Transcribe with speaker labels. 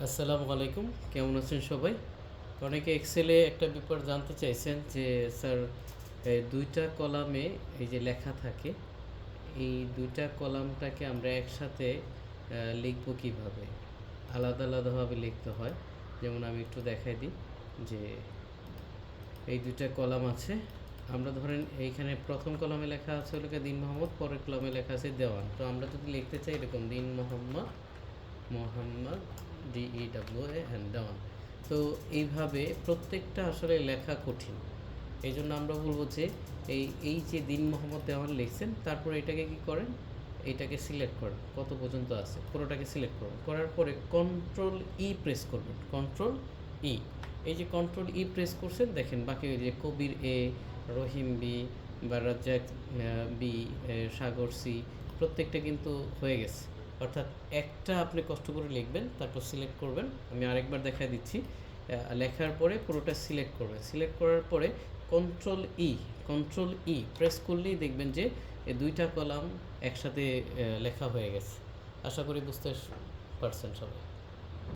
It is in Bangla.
Speaker 1: আসসালামু আলাইকুম। কেমন আছেন সবাই? অনেকে এক্সেলে একটা ব্যাপার জানতে চাইছেন যে স্যার ২ টা কলামে এই যে লেখা থাকে, এই ২ টা কলামটাকে আমরা একসাথে লিখব কিভাবে? আলাদা, আলাদাভাবে লিখতে হয়। যেমন আমি একটু দেখাই দিই যে এই ২ টা কলাম আছে। আমরা ধরেন এইখানে ১ম কলামে লেখা আছে হলো গিয়ে দীন মোহাম্মদ, পরের কলামে লেখা আছে দেওয়ান। তো আমরা যদি লিখতে চাই এরকম দীন মোহাম্মদ মোহাম্মদ DEWAN দেওয়ান। তো এইভাবে প্রত্যেকটা আসলে লেখা কঠিন। এই জন্য আমরা বলবো যে এই যে দিন মোহাম্মদ দেওয়ান লিখছেন, তারপরে এটাকে কি করেন, এইটাকে সিলেক্ট করেন কত পর্যন্ত আছে, পুরোটাকে সিলেক্ট করুন। করার পরে কন্ট্রোল ই প্রেস করবেন, কন্ট্রোল ই। এই যে কন্ট্রোল ই প্রেস করছেন, দেখেন বাকি ওই যে কবির এ, রহিম বি বা রাজ্জাক বি, সাগর সি, প্রত্যেকটা কিন্তু হয়ে গেছে। অর্থাৎ একটা আপনি কষ্ট করে লিখবেন, তারপর সিলেক্ট করবেন। আমি আরেকবার দেখাই দিচ্ছি। লেখার পরে পুরোটা সিলেক্ট করবেন। সিলেক্ট করার পরে কন্ট্রোল ই প্রেস করলেই দেখবেন যে এই ২ টা কলাম একসাথে লেখা হয়ে গেছে। আশা করি বুঝতে পারছেন সবাই।